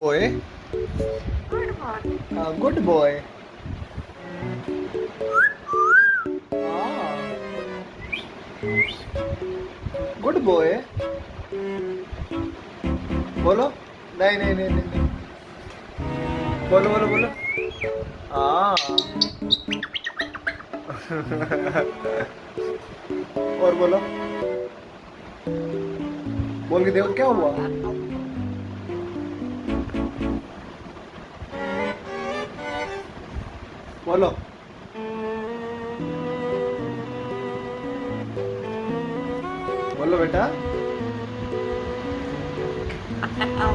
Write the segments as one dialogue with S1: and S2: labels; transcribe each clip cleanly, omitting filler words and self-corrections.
S1: Boy.
S2: Good boy.
S1: Good boy. Ah, good boy. बोलो। नहीं नहीं नहीं नहीं नहीं। बोलो बोलो बोलो। हाँ। और बोलो। बोल के देखो क्या हुआ। बोलो। बोलो बेटा। हाँ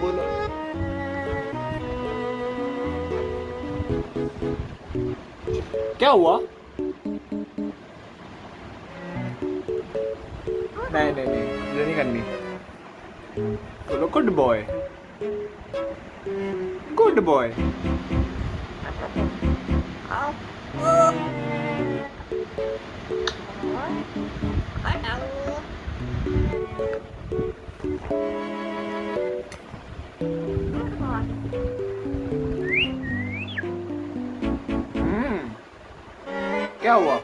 S1: बोलो। क्या हुआ। नहीं नहीं नहीं ये नहीं करनी। बोलो गुड बॉय। Good boy. क्या हुआ।